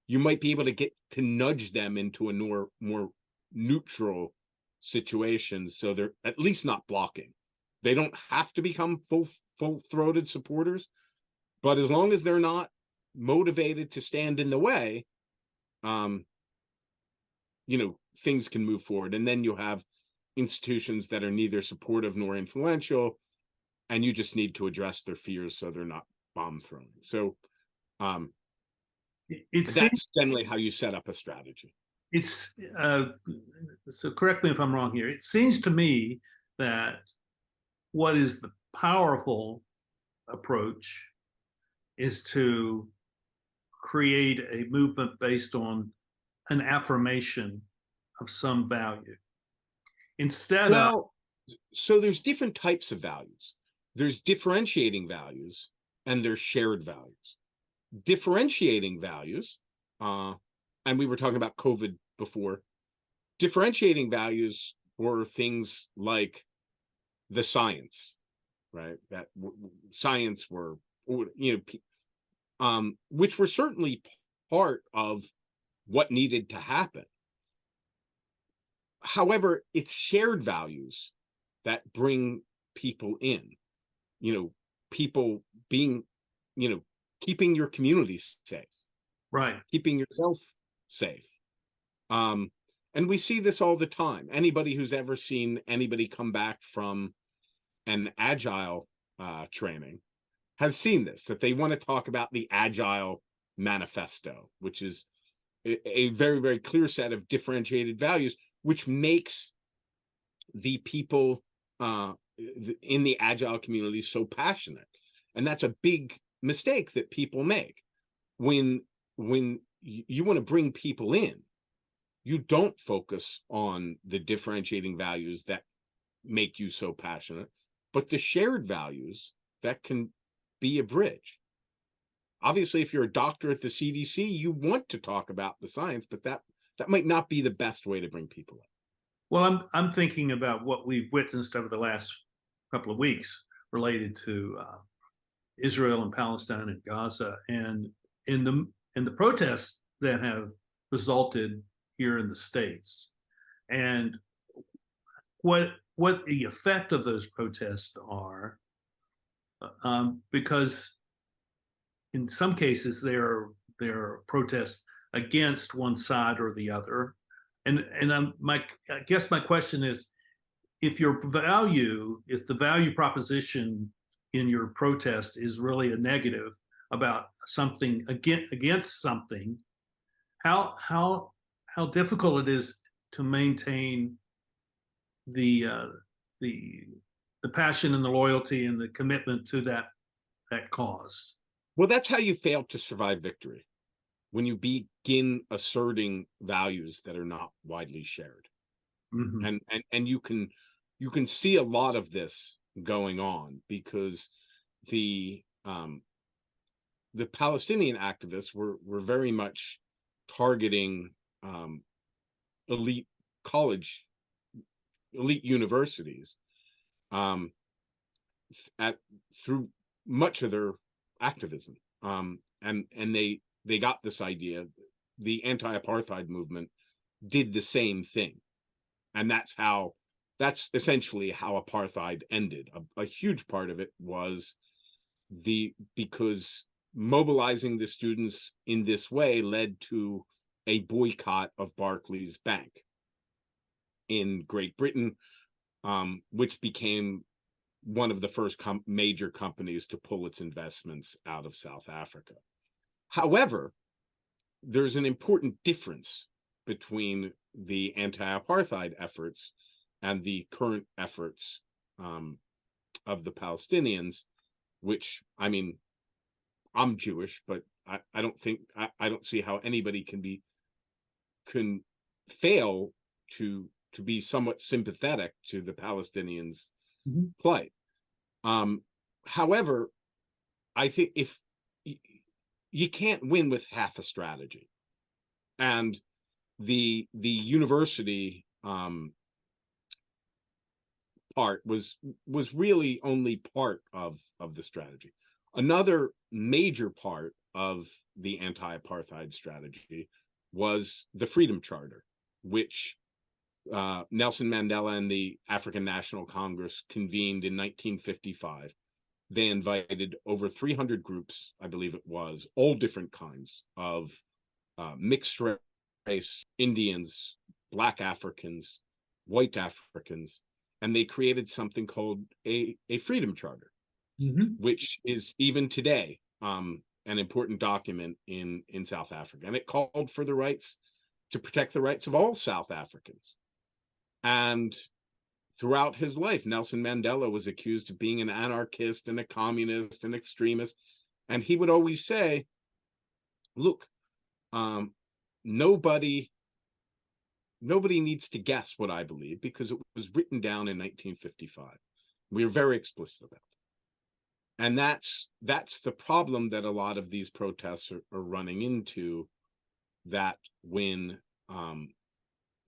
you might be able to get to nudge them into a more neutral situation, so they're at least not blocking. They don't have to become full-throated supporters, but as long as they're not motivated to stand in the way, things can move forward. And then you have institutions that are neither supportive nor influential, and you just need to address their fears so they're not bomb throwing. So that's generally how you set up a strategy. It's so correct me if I'm wrong here. It seems to me that what is the powerful approach is to create a movement based on an affirmation of some value. So there's different types of values. There's differentiating values and there's shared values. Differentiating values, and we were talking about COVID before, differentiating values were things like the science, right? That science were, which were certainly part of what needed to happen. However, it's shared values that bring people in, people being, keeping your community safe, right, keeping yourself safe. And we see this all the time. Anybody who's ever seen anybody come back from an agile training has seen this, that they want to talk about the agile manifesto, which is a very, very clear set of differentiated values, which makes the people in the agile community so passionate. And that's a big mistake that people make. When you want to bring people in, you don't focus on the differentiating values that make you so passionate, but the shared values that can be a bridge. Obviously, if you're a doctor at the CDC, you want to talk about the science, but that might not be the best way to bring people in. Well, I'm thinking about what we've witnessed over the last couple of weeks related to Israel and Palestine and Gaza, and in the protests that have resulted here in the States, and what the effect of those protests are, because in some cases they're protests against one side or the other, and I guess my question is, if the value proposition in your protest is really a negative about something against something, how difficult it is to maintain the passion and the loyalty and the commitment to that cause. Well, that's how you fail to survive victory, when you begin asserting values that are not widely shared. Mm-hmm. And you can see a lot of this going on, because the Palestinian activists were very much targeting elite universities through much of their activism, and they got this idea. The anti-apartheid movement did the same thing, and that's essentially how apartheid ended. A huge part of it was because mobilizing the students in this way led to a boycott of Barclays Bank in Great Britain, which became one of the first major companies to pull its investments out of South Africa. However, there's an important difference between the anti-apartheid efforts and the current efforts of the Palestinians, which, I mean, I'm Jewish, but I don't think I don't see how anybody can fail to be somewhat sympathetic to the Palestinians' plight. However, I think if you can't win with half a strategy, and the university part was really only part of the strategy. Another major part of the anti-apartheid strategy was the Freedom Charter, which Nelson Mandela and the African National Congress convened in 1955. They invited over 300 groups, I believe it was, all different kinds of mixed race, Indians, Black Africans, white Africans, and they created something called a Freedom Charter, which is even today an important document in South Africa. And it called for the rights to protect the rights of all South Africans. And throughout his life, Nelson Mandela was accused of being an anarchist and a communist and extremist. And he would always say, look, nobody needs to guess what I believe, because it was written down in 1955. We are very explicit about it. And that's the problem that a lot of these protests are running into, that when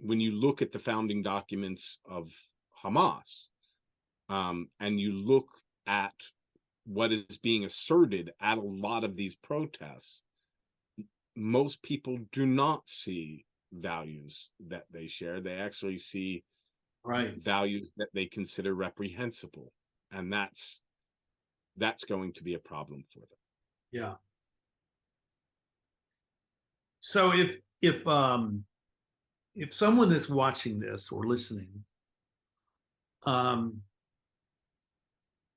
you look at the founding documents of Hamas, and you look at what is being asserted at a lot of these protests, most people do not see values that they share. They actually see values that they consider reprehensible, and that's going to be a problem for them. Yeah. So if someone is watching this or listening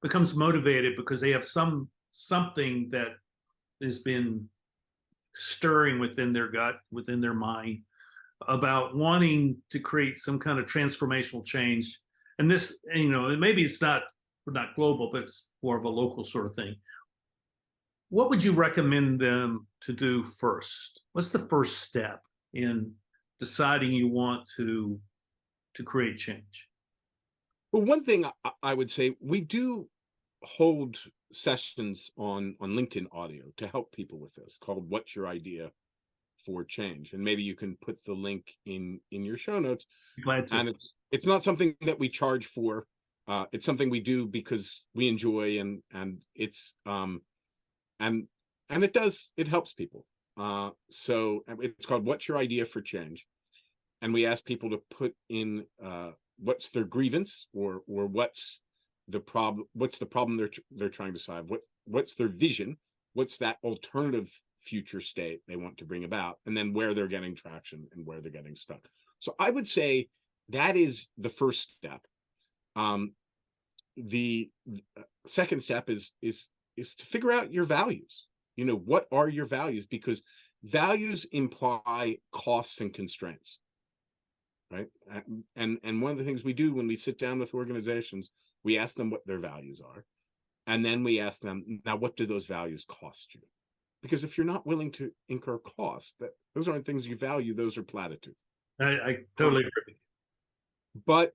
becomes motivated because they have something that has been stirring within their gut, within their mind, about wanting to create some kind of transformational change, and this, maybe it's not global, but it's more of a local sort of thing, what would you recommend them to do first? What's the first step in deciding you want to create change? Well, one thing I would say, we do hold sessions on LinkedIn audio to help people with this, called What's Your Idea for Change? And maybe you can put the link in your show notes. Glad to. And it's not something that we charge for. It's something we do because we enjoy, and it's and it helps people. So it's called What's Your Idea for Change? And we ask people to put in what's their grievance, or what's the problem they're trying to solve, what's their vision, what's that alternative future state they want to bring about, and then where they're getting traction and where they're getting stuck. So I would say that is the first step. The second step is to figure out your values. What are your values? Because values imply costs and constraints, right? And one of the things we do when we sit down with organizations, we ask them what their values are, and then we ask them, now, what do those values cost you? Because if you're not willing to incur costs, those aren't things you value; those are platitudes. I totally agree with you. But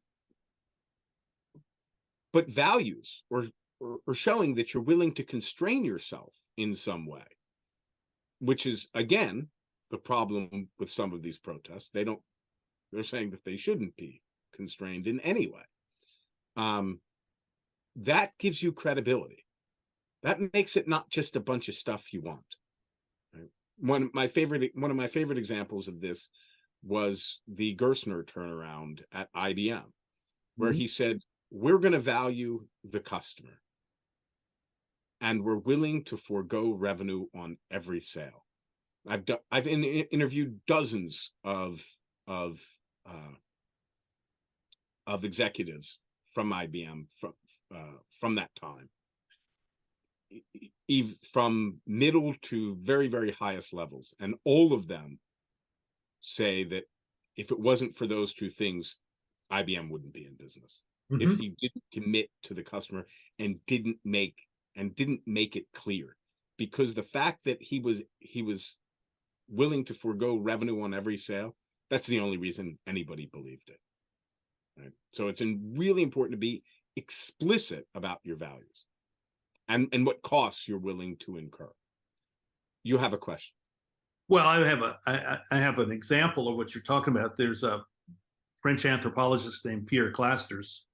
values, or showing that you're willing to constrain yourself in some way, which is, again, the problem with some of these protests. They're saying that they shouldn't be constrained in any way. That gives you credibility. That makes it not just a bunch of stuff you want. Right? One of my favorite examples of this was the Gerstner turnaround at IBM, where he said, we're going to value the customer, and we're willing to forego revenue on every sale. I've interviewed dozens of executives from IBM from that time, from middle to very, very highest levels, and all of them say that if it wasn't for those two things, IBM wouldn't be in business. if Mhm. he didn't commit to the customer and didn't make it clear. Because the fact that he was willing to forego revenue on every sale, that's the only reason anybody believed it. Right? So it's really important to be explicit about your values and what costs you're willing to incur. You have a question. Well, I have an example of what you're talking about. There's a French anthropologist named Pierre Clastres.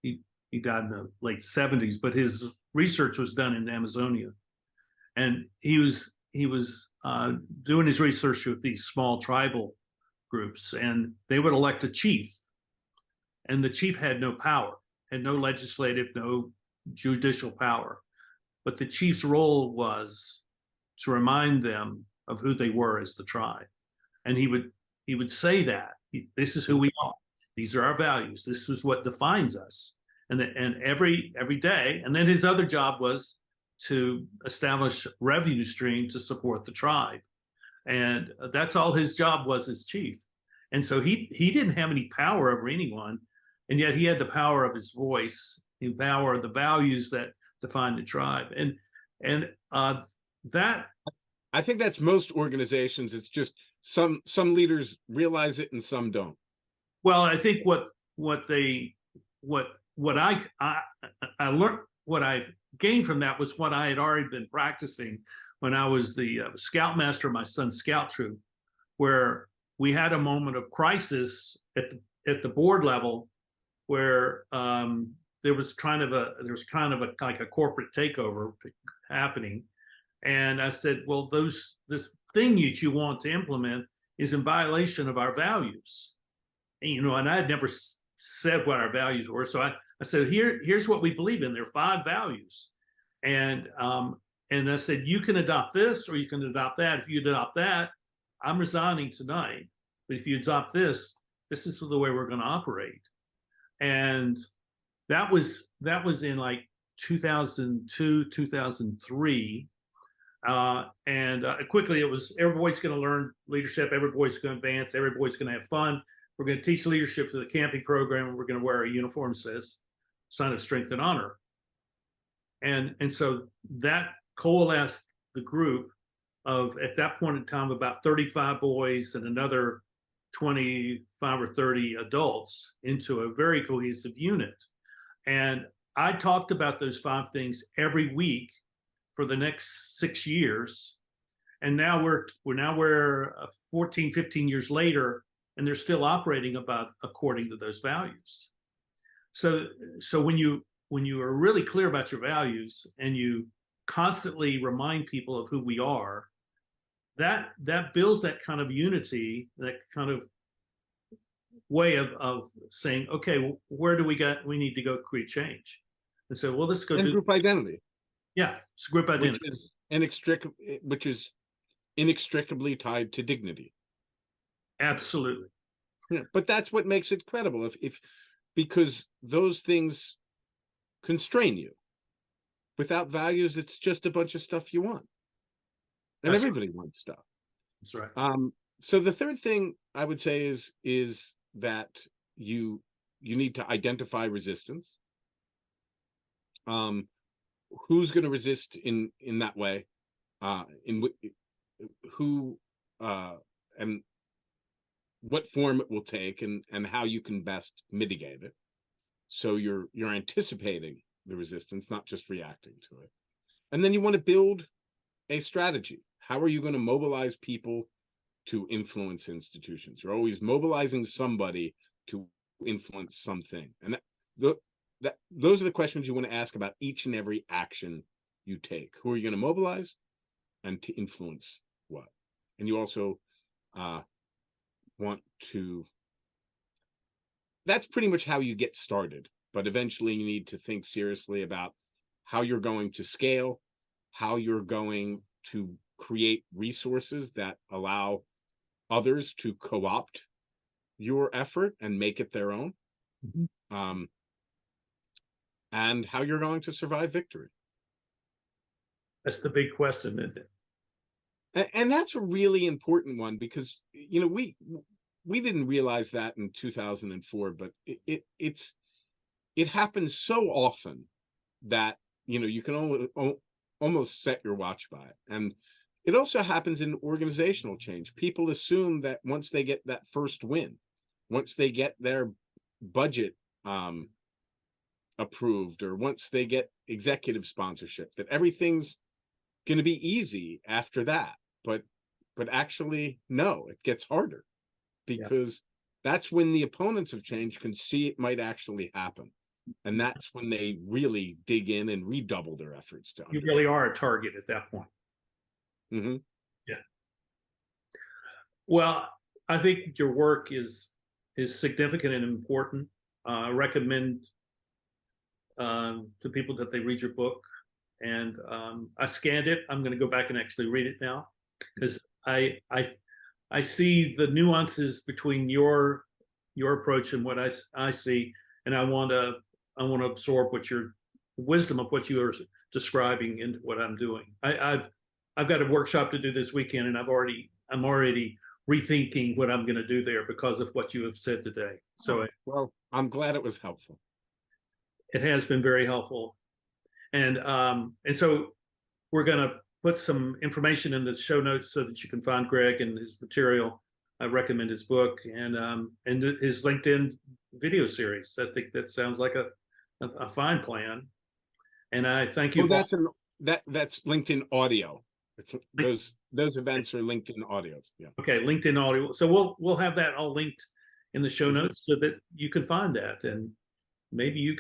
He died in the late 70s, but his research was done in Amazonia, and he was doing his research with these small tribal groups, and they would elect a chief, and the chief had no power, had no legislative, no judicial power, but the chief's role was to remind them of who they were as the tribe, and he would say that this is who we are, these are our values, this is what defines us, and every day, and then his other job was to establish revenue stream to support the tribe, and that's all his job was as chief. And so he didn't have any power over anyone, and yet he had the power of his voice, the power of the values that define the tribe, and that. I think that's most organizations. It's just some leaders realize it and some don't. Well, I think what they what I learned, what I gained from that was what I had already been practicing when I was the scoutmaster of my son's scout troop, where we had a moment of crisis at the board level, where there was kind of a like a corporate takeover happening, and I said, well, this thing that you want to implement is in violation of our values, and I had never said what our values were, so I said, here's what we believe in. There are 5 values, and I said, you can adopt this or you can adopt that. If you adopt that, I'm resigning tonight. But if you adopt this is the way we're going to operate. And that was in like 2002, 2003. Quickly, it was everybody's going to learn leadership, everybody's going to advance, everybody's going to have fun. We're going to teach leadership to the camping program, and we're going to wear a uniform that says sign of strength and honor. And so that coalesced the group of, at that point in time, about 35 boys and another 25 or 30 adults into a very cohesive unit. And I talked about those 5 things every week for the next 6 years. And now we're 14, 15 years later, and they're still operating about according to those values. So when you are really clear about your values and you constantly remind people of who we are, that builds that kind of unity, that kind of way of saying, okay, where do we need to go create change? And so, well, let's go do group identity. Yeah, it's group identity, which is inextricably tied to dignity. Absolutely. Yeah, but that's what makes it credible. If because those things constrain you. Without values, it's just a bunch of stuff you want, and That's everybody wants stuff. That's right. So the third thing I would say is that you need to identify resistance. Who's going to resist in that way? Who and what form it will take, and how you can best mitigate it. So you're anticipating the resistance, not just reacting to it. And then you want to build a strategy. How are you going to mobilize people to influence institutions? You're always mobilizing somebody to influence something. And those are the questions you want to ask about each and every action you take. Who are you going to mobilize and to influence what? And you also want to, that's pretty much how you get started. But eventually you need to think seriously about how you're going to scale, how you're going to create resources that allow others to co-opt your effort and make it their own. Mm-hmm. And how you're going to survive victory. That's the big question, isn't it? And that's a really important one, because we didn't realize that in 2004, but it happens so often that, you know, you can almost set your watch by it. And it also happens in organizational change. People assume that once they get that first win, once they get their budget approved, or once they get executive sponsorship, that everything's going to be easy after that. But actually, no, it gets harder, because that's when the opponents of change can see it might actually happen. And that's when they really dig in and redouble their efforts to You really are a target at that point. Mm-hmm. Yeah. Well, I think your work is significant and important. I recommend to people that they read your book. And I scanned it. I'm going to go back and actually read it now, because I see the nuances between your approach and what I see, and I want to absorb what the wisdom of what you are describing into what I'm doing. I've got a workshop to do this weekend, and I'm already rethinking what I'm going to do there because of what you have said today. So well, I'm glad it was helpful. It has been very helpful, and so we're going to put some information in the show notes so that you can find Greg and his material. I recommend his book and his LinkedIn video series. I think that sounds like a fine plan. And I thank you. Oh, that's LinkedIn audio. It's those events are LinkedIn audios. Yeah. Okay, LinkedIn audio. So we'll have that all linked in the show notes so that you can find that, and maybe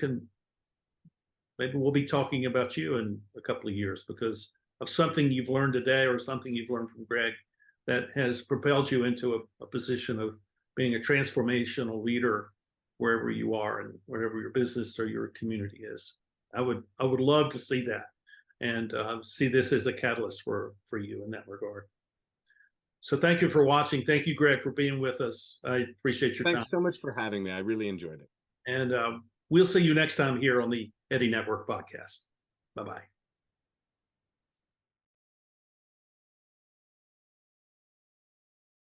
we'll be talking about you in a couple of years because of something you've learned today or something you've learned from Greg that has propelled you into a position of being a transformational leader wherever you are and wherever your business or your community is. I would love to see that and see this as a catalyst for you in that regard. So thank you for watching. Thank you, Greg, for being with us. I appreciate your time. Thanks so much for having me. I really enjoyed it. And we'll see you next time here on the Eddy Network podcast. Bye-bye.